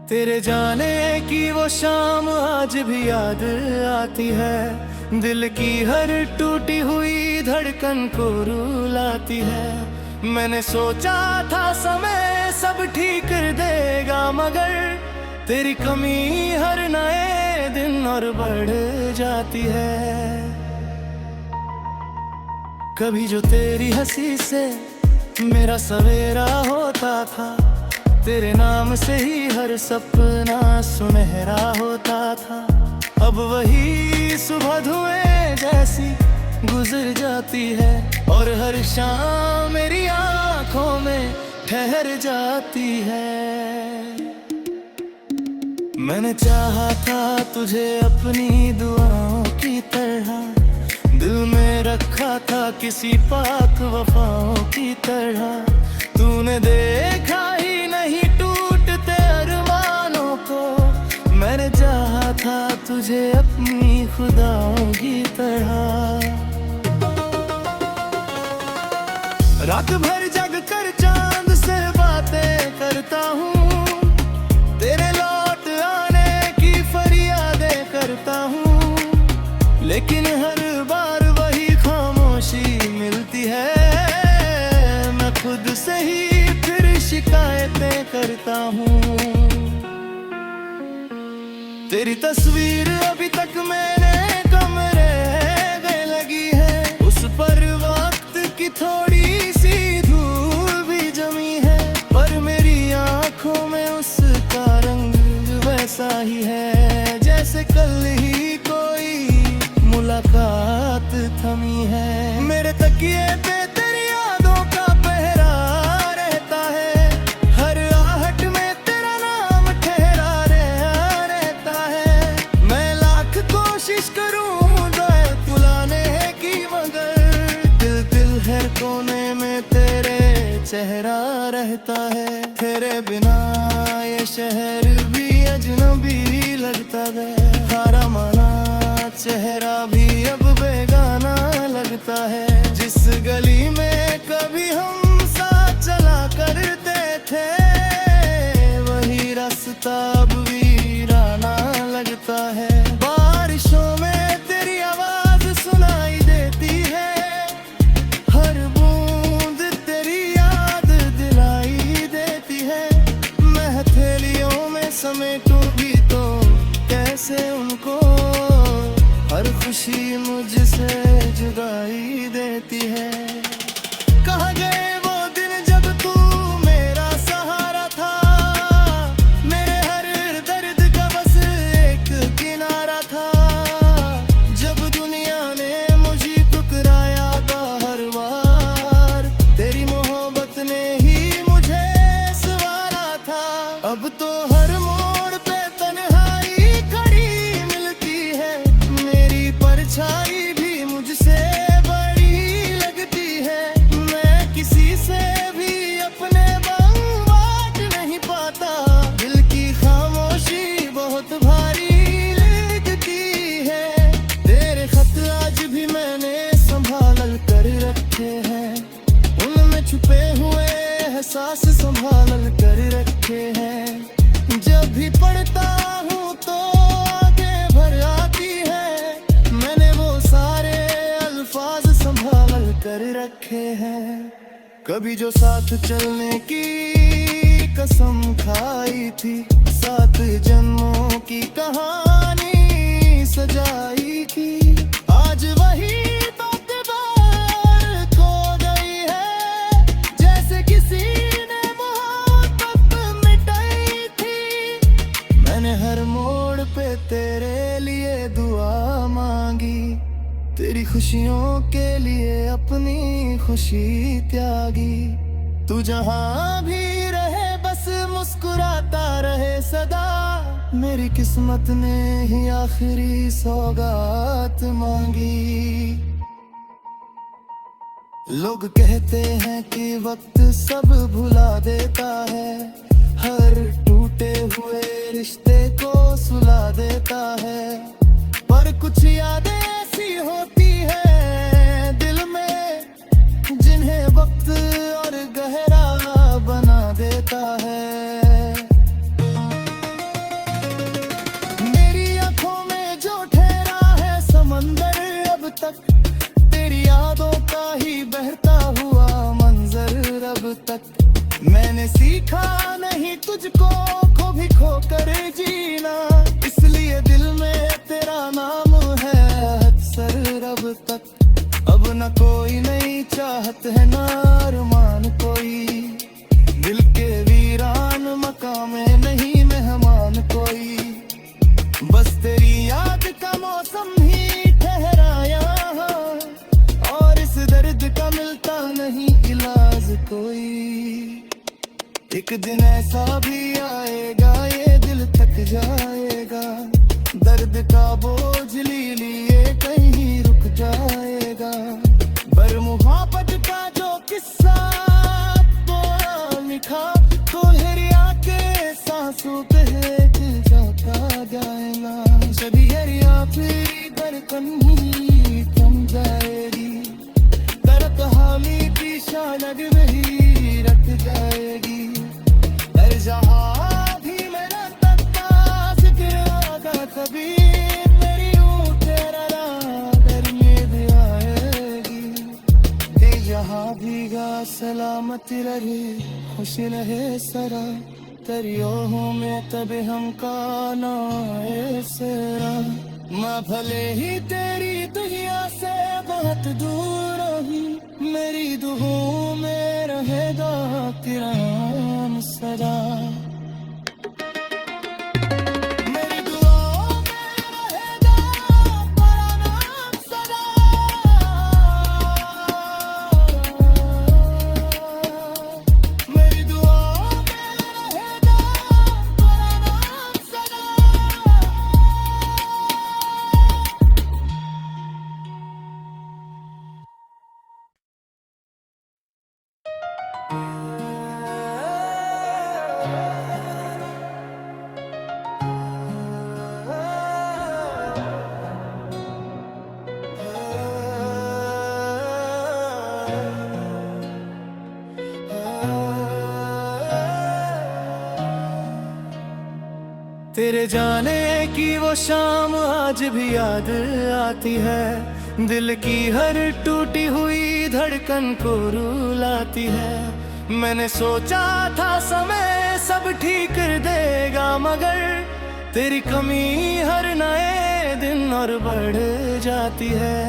तेरे जाने की वो शाम आज भी याद आती है, दिल की हर टूटी हुई धड़कन को रुलाती है। मैंने सोचा था समय सब ठीक कर देगा, मगर तेरी कमी हर नए दिन और बढ़ जाती है। कभी जो तेरी हंसी से मेरा सवेरा होता था, तेरे नाम से ही हर सपना सुनहरा होता था। अब वही सुबह धुएं जैसी गुजर जाती है, और हर शाम मेरी आंखों में ठहर जाती है। मैंने चाहा था तुझे अपनी दुआओं की तरह, दिल में रखा था किसी पाक वफाओं की तरह। तूने देखा ही नहीं टूटते अरमानों को, मैंने चाहा था तुझे अपनी खुदाओं की तरह। रात भर जग कर चांद से बातें करता हूँ, तेरे लौट आने की फरियादें करता हूँ, लेकिन हर बार वही खामोशी मिलती है। मैं खुद से ही फिर शिकायतें करता हूँ। तेरी तस्वीर अभी तक मैंने कमरे में लगी है, उस पर वक्त की थोड़ी सी धूल भी जमी है, पर मेरी आंखों में उसका रंग वैसा ही है जैसे कल ही कोई मुलाकात थमी है। मेरे तकिए पे तेरी यादों का पहरा रहता है, हर आहट में तेरा नाम ठहरा रहता है। मैं लाख कोशिश करूं बुलाने की, मगर दिल हर कोने में तेरे चेहरा रहता है। तेरे बिना ये शहर भी अजनबी लगता है, हारा माना चेहरा भी अब बेगाना लगता है। जिस गली में कभी हम साथ चला करते थे, वही रास्ता अब वीराना लगता है। बारिशों में तेरी आवाज सुनाई देती है, हर बूंद तेरी याद दिलाई देती है। मैं हथेलियों में समेटूं भी तो कैसे उनको, हर खुशी मुझसे जुदाई देती है। कहाँ गए वो दिन जब तू मेरा सहारा था, मेरे हर दर्द का बस एक किनारा था। जब दुनिया ने मुझे ठुकराया था हर बार, तेरी मोहब्बत ने ही मुझे संवारा था। अब तो हर मोड़ पे तन्हाई खड़ी मिलती है, मेरी परछाई भी मुझसे बड़ी लगती है। मैं किसी से भी अपने बम बांट नहीं पाता, दिल की खामोशी बहुत भारी लगती है। तेरे खत आज भी मैंने संभाल कर रखे हैं, उनमें छुपे हुए एहसास संभाल कर रखे हैं। जब भी पढ़ता हूँ तो आगे भर आती है, मैंने वो सारे अल्फाज संभाल कर रखे हैं। कभी जो साथ चलने की कसम खाई थी, 7 जन्मों की कहानी सजाई थी, आज वही बात बार खो गई है, जैसे किसी ने मोहब्बत मिटाई थी। मैंने हर मोड़ पे तेरे लिए दुआ मांगी, तेरी खुशियों के लिए अपनी खुशी त्यागी। तू जहां भी रहे बस मुस्कुराता रहे सदा, मेरी किस्मत ने ही आखिरी सौगात मांगी। लोग कहते हैं कि वक्त सब भुला देता है, हर टूटे हुए रिश्ते को सुला देता है। पर कुछ यादें ऐसी होती है दिल में, जिन्हें वक्त और गहरा बना देता है। मेरी आंखों में जो ठहरा है समंदर अब तक, तेरी यादों का ही बहता हुआ मंजर अब तक। मैंने सीखा नहीं तुझको खो भी खो कर जीना, इसलिए दिल में तेरा नाम है अक्सर अब तक। अब न कोई नई चाहत है ना अरमान कोई, दिल के वीरान मकाम में नहीं मेहमान कोई। बस तेरी याद का मौसम ही ठहरा यहाँ, और इस दर्द का मिलता नहीं इलाज कोई। एक दिन ऐसा भी आएगा ये दिल थक जाएगा, दर्द का बोझ लिए कहीं रुक जाएगा। पर मुहब्बत का जो किस्सा तो लिखा, तो हरिया के सांसों पे जाता जाएगा। सभी हरिया फिर धड़कन ही थम जाएगी, दर्द हाली की शानग वही रख जाएगी। हर जहाँ भी मेरा तख्ता जिक्र आगा कभी, मेरी तेरा राह में आएगी। ये जहाँ भीगा सलामती रहे, खुश रहे सरा, तेरियों में तब हम काना ऐसरा। मैं भले ही तेरी दुनिया से बहुत दूर हूँ, मेरी दुआओं में रहेगा तेरा नाम सदा। मेरी दुआओं में रहेगा तेरा नाम सदा। मेरी दुआओं में रहेगा तेरा नाम सदा। तेरे जाने की वो शाम आज भी याद आती है, दिल की हर टूटी हुई धड़कन को रुलाती है। मैंने सोचा था समय सब ठीक कर देगा, मगर तेरी कमी हर नए दिन और बढ़ जाती है।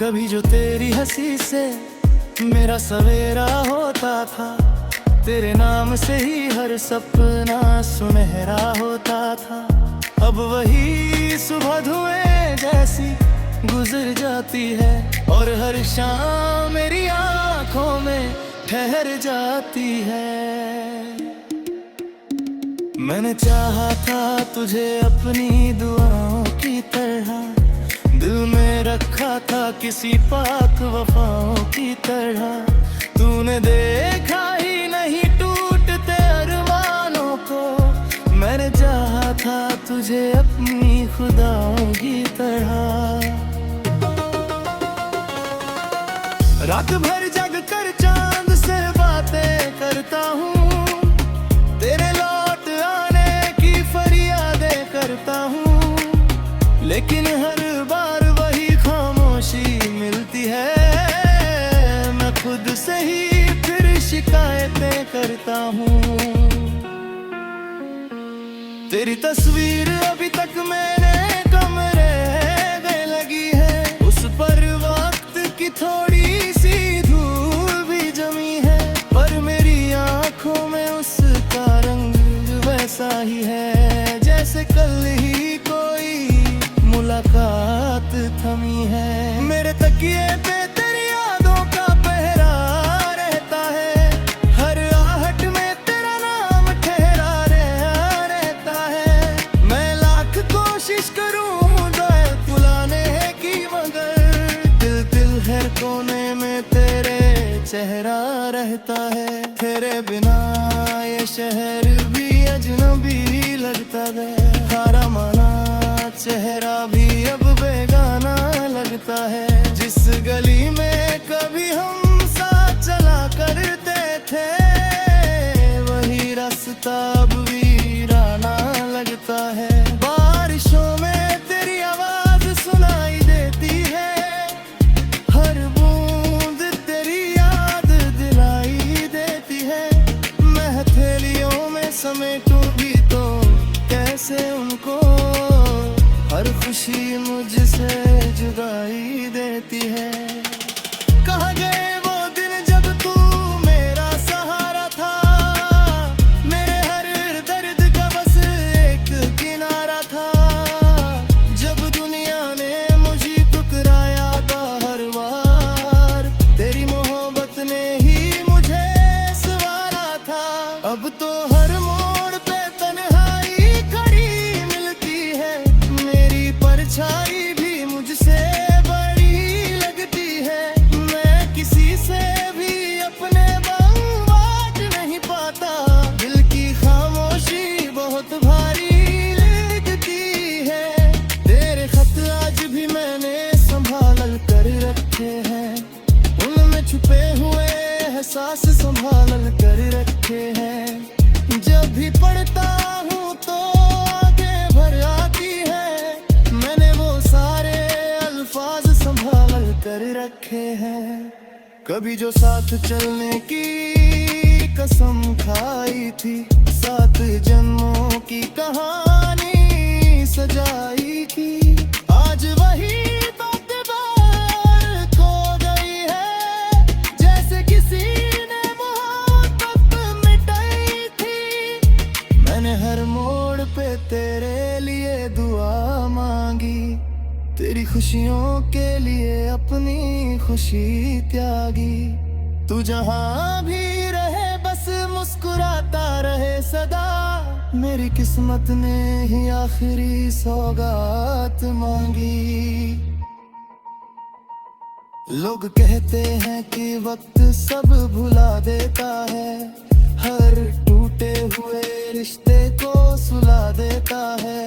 कभी जो तेरी हंसी से मेरा सवेरा होता था, तेरे नाम से ही हर सपना सुनहरा होता था। अब वही सुबह धुएं जैसी गुजर जाती है, और हर शाम मेरी आंखों में ठहर जाती है। मैंने चाहा था तुझे अपनी दुआओं की तरह, दिल में रखा था किसी पाक वफाओं की तरह। तूने देखा ही नहीं टूटते अरमानों को, मैंने चाहा था तुझे अपनी खुदाओं की तरह। रात भर जग कर चांद से बातें करता हूँ, तेरे लौट आने की फरियादें करता हूँ, लेकिन हर बार वही खामोशी मिलती है। मैं खुद से ही फिर शिकायतें करता हूँ। तेरी तस्वीर अभी तक मेरे कमरे में लगी है, उस पर वक्त की थोड़ी सी धूल भी जमी है। पर मेरी आंखों में उसका रंग वैसा ही है, जैसे कल ही कोई मुलाकात थमी है। मेरे तकिए पे तेरी यादों का पहरा रहता है, हर आहट में तेरा नाम ठहरा रहता है। मैं लाख कोशिश करूं दिल बुलाने की, मगर दिल रहता है। तेरे बिना ये शहर भी अजनबी लगता है। खारा माना चेहरा भी अब बेगाना लगता है। जिस गली में कभी हम साथ चला करते थे, वही रास्ता अब वीराना लगता है। बारिशों में तेरी आवाज सुनाई देती है, हर बूंद तेरी याद दिलाई देती है। मैं हथेलियों में समेटूं भी तो कैसे उनको, हर खुशी मुझसे जुदाई देती है। कहाँ गए वो दिन जब तू मेरा सहारा था, मेरे हर दर्द का बस एक किनारा था। जब दुनिया ने मुझे ठुकराया था हर बार, तेरी मोहब्बत ने ही मुझे संवारा था। अब तो हर मोड़ पे तन्हाई खड़ी मिलती है, मेरी परछाई भी मुझसे बड़ी लगती है। मैं किसी से भी अपने बम बांट नहीं पाता, दिल की खामोशी बहुत भारी लगती है। तेरे खत आज भी मैंने संभाल कर रखे हैं, उनमें छुपे हुए एहसास संभाल कर रखे हैं। जब भी पढ़ता हूँ तो आगे भर आती है, मैंने वो सारे अल्फाज संभाल कर रखे हैं। कभी जो साथ चलने की कसम खाई थी, 7 जन्मों की कहानी सजाई थी, आज वही बात बार खो गई है। जैसे किसी ने मोहब्बत मिटाई थी, मैंने हर मोड़ पे तेरे लिए दुआ मांगी, तेरी खुशियों के लिए अपनी खुशी त्यागी। तू जहां भी रहे बस मुस्कुराता रहे सदा, मेरी किस्मत ने ही आखिरी सौगात मांगी। लोग कहते हैं कि वक्त सब भुला देता है, हर टूटे हुए रिश्ते को सुला देता है।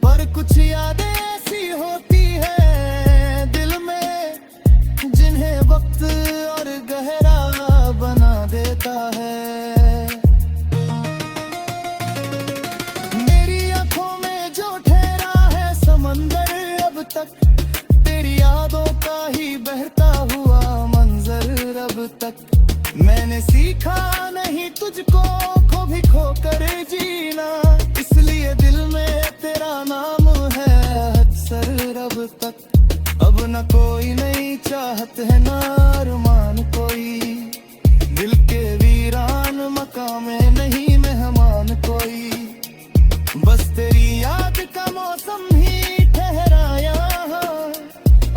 पर कुछ यादें ऐसी होती है दिल में, जिन्हें वक्त और गहरा बना देता है। मेरी आंखों में जो ठहरा है समंदर अब तक, तेरी यादों का ही बहता हुआ मंजर अब तक। मैंने सीखा नहीं तुझको खो भी खो कर जीना, इसलिए दिल में तेरा नाम है अक्सर अब तक। अब न कोई नई चाहत है ना अरमान कोई, दिल के वीरान मकाम में नहीं मेहमान कोई। बस तेरी याद का मौसम ही ठहरा यहाँ,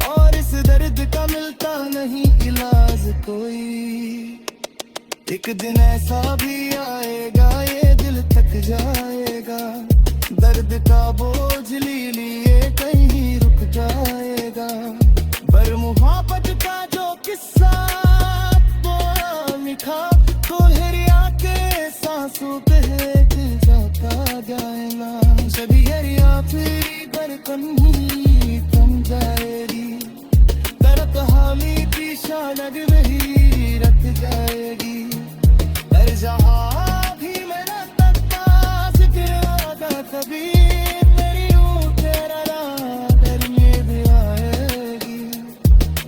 और इस दर्द का मिलता नहीं इलाज कोई। एक दिन ऐसा भी आएगा ये दिल थक जाएगा, दर्द का बोझ लिए कहीं रुक जाएगा। पर मुहब्बत का जो किस्सा वो लिखा, तो हरिया के सांसों पे जाता जाएगा। सभी हरिया फिर बरकन ही थम जाएगी, तरक हाली दिशा लग रही रख जाएगी। हर जहाँ भी मेरा तख्ता जिक्र आता कभी, मेरी रूह तेरा नाम में भी आएगी।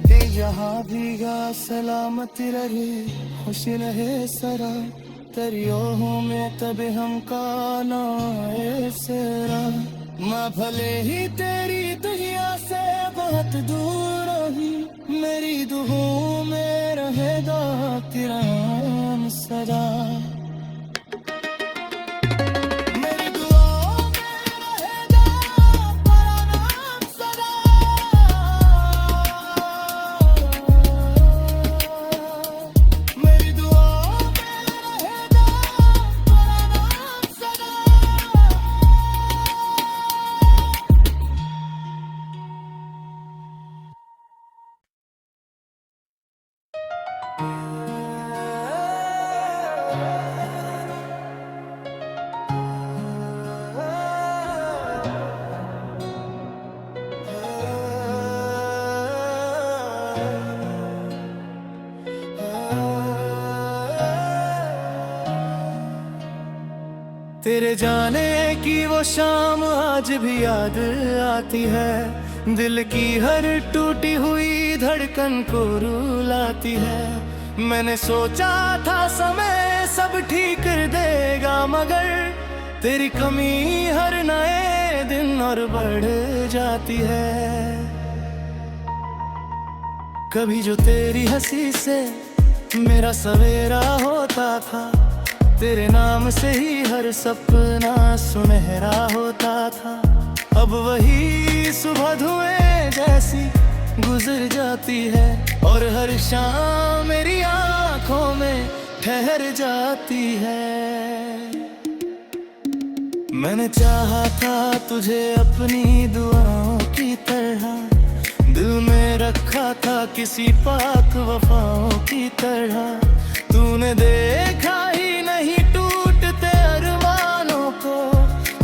ते जहाँ भी गा सलामती रहे, खुश रहे सरा, तेरियों में तब हम काना ऐसरा। मैं भले ही तेरी दुनिया से बहुत दूर रही, मेरी दुआओं में रहेगा तेरा नाम सदा। मेरी दुआओं में रहेगा तेरा नाम सदा। मेरी दुआओं में रहेगा तेरा नाम सदा। तेरे जाने की वो शाम आज भी याद आती है, दिल की हर टूटी हुई धड़कन को रुलाती है। मैंने सोचा था समय सब ठीक कर देगा, मगर तेरी कमी हर नए दिन और बढ़ जाती है। कभी जो तेरी हंसी से मेरा सवेरा होता था, तेरे नाम से ही हर सपना सुनहरा होता था। अब वही सुबह धुएं जैसी गुजर जाती है, और हर शाम मेरी आंखों में ठहर जाती है। मैंने चाहा था तुझे अपनी दुआओं की तरह, दिल में रखा था किसी पाक वफाओं की तरह। तूने देखा ही नहीं टूटते अरमानों को,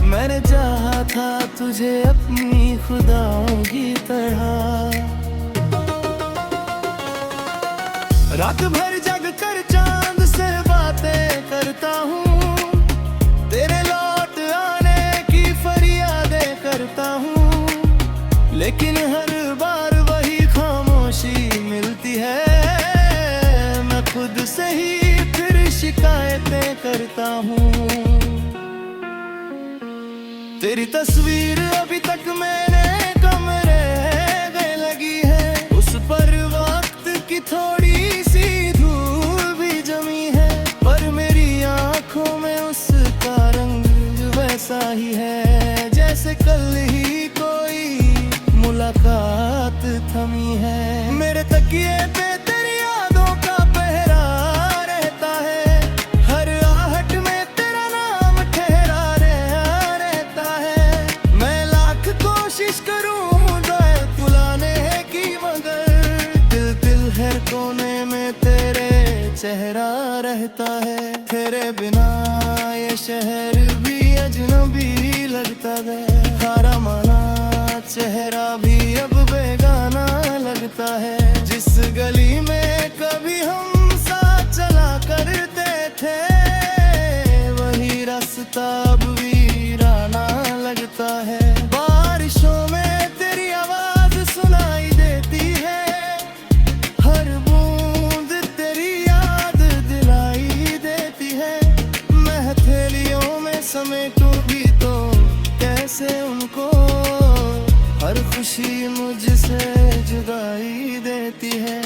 मैंने चाहा था तुझे अपनी खुदाओं की तरह। रात भर जग कर चांद से बातें करता हूँ, तेरे लौट आने की फरियादें करता हूँ, लेकिन हर बार वही खामोशी मिलती है। मैं खुद से ही फिर शिकायतें करता हूँ। तेरी तस्वीर अभी तक मैंने कमरे में लगी है, उस पर वक्त की थोड़ी सी धूल भी जमी है, पर मेरी आंखों में उसका रंग वैसा ही है जैसे कल ही कोई मुलाकात थमी है। मेरे तकिए पे तेरी यादों का पहरा रहता है, हर आहट में तेरा नाम ठहरा रहता है। मैं लाख कोशिश करूं बुलाने की, मगर दिल दिल हर कोने में तेरे चेहरा रहता है। तेरे बिना ये शहर भी अजनबी लगता है, हारा माना चेहरा भी अब बेगाना लगता है। जिस गली में कभी हम साथ चला करते थे, वही रास्ता अब वीराना लगता है। बारिशों में तेरी आवाज सुनाई देती है, हर बूंद तेरी याद दिलाई देती है। मैं हथेलियों में समेटूं भी तो कैसे उनको, हर खुशी मुझसे जुदाई देती है।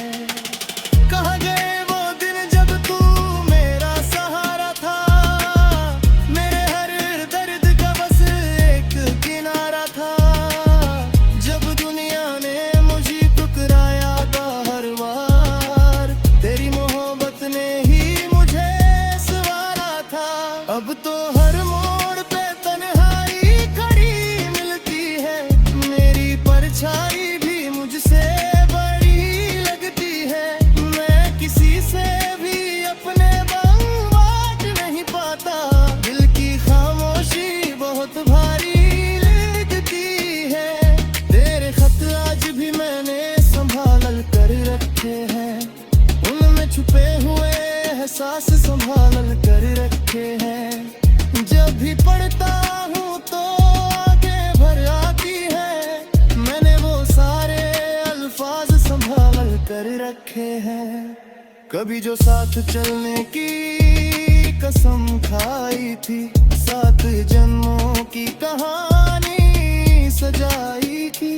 कहाँ गए वो दिन जब तू मेरा सहारा था, मेरे हर दर्द का बस एक किनारा था। जब दुनिया ने मुझे ठुकराया था हर बार, तेरी मोहब्बत ने ही मुझे संवारा था। अब तो हर मोड़ पे तन्हाई खड़ी मिलती है, मेरी परछाई भी मुझसे बड़ी लगती है। मैं किसी से भी अपने बम बांट नहीं पाता, दिल की खामोशी बहुत भारी लगती है। तेरे खत आज भी मैंने संभाल कर रखे हैं, उनमें छुपे हुए एहसास संभाल कर रखे हैं। जब भी पढ़ता हूँ तो आगे भर आती है, मैंने वो सारे अल्फाज संभाल कर रखे हैं। कभी जो साथ चलने की कसम खाई थी, 7 जन्मों की कहानी सजाई थी,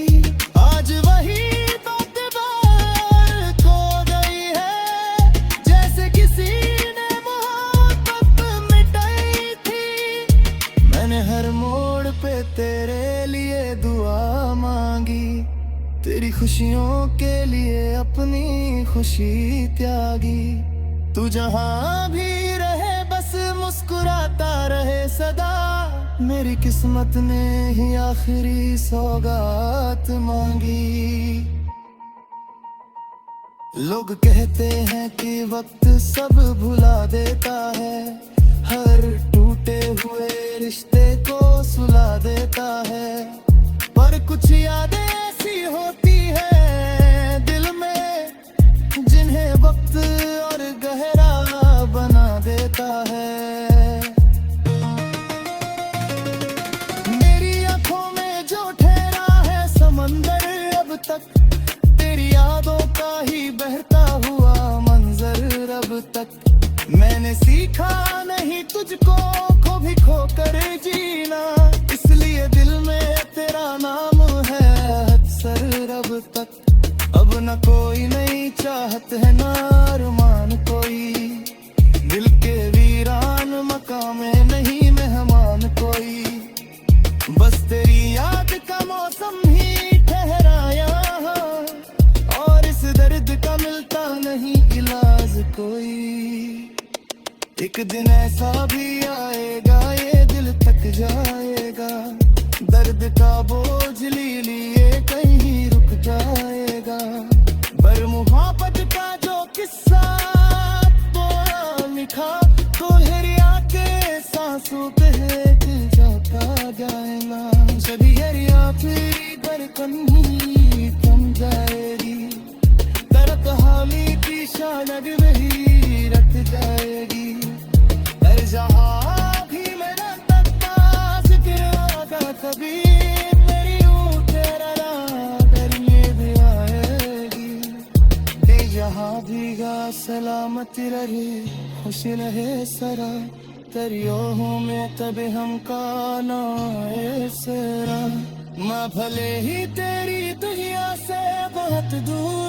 आज वही बात बार खो गई है, जैसे किसी ने मोहब्बत मिटाई थी। मैंने हर मोड़ पे तेरे लिए दुआ मांगी, तेरी खुशियों के लिए अपनी खुशी त्यागी। तू जहां भी रहे बस मुस्कुराता रहे सदा, मेरी किस्मत ने ही आखिरी सौगात मांगी। लोग कहते हैं कि वक्त सब भुला देता है, हर टूटे हुए रिश्ते को सुला देता है, पर कुछ यादें ऐसी होती है दिल में तेरी यादों का ही बहता हुआ मंजर अब तक। मैंने सीखा नहीं तुझको खो भी खो कर जीना, इसलिए दिल में तेरा नाम है अक्सर अब तक। अब न कोई नई चाहत है ना अरमान कोई, दिल के वीरान मकाम में नहीं मेहमान कोई। बस तेरी याद का मौसम ही ठहराया, और इस दर्द का मिलता नहीं इलाज कोई। एक दिन ऐसा भी आएगा ये दिल थक जाएगा, दर्द का बोझ लिए कहीं रुक जाएगा। पर मुहब्बत का जो किस्सा लिखा दोहरिया के सांसों पे जाता जाएगा। जब ये आखिरी धड़कन ही थम जाएगी, दर्द हाली की शानद वही रख जाएगी। हर जहाँ भी मेरा तख्ता जिक्र आगा कभी मेरी यूं तेरा करने भी आएगी। दे जहाँ भीगा सलामती रहे खुश रहे सरा, दरियों में तब हम काना सरा। मैं भले ही तेरी दुनिया से बहुत दूर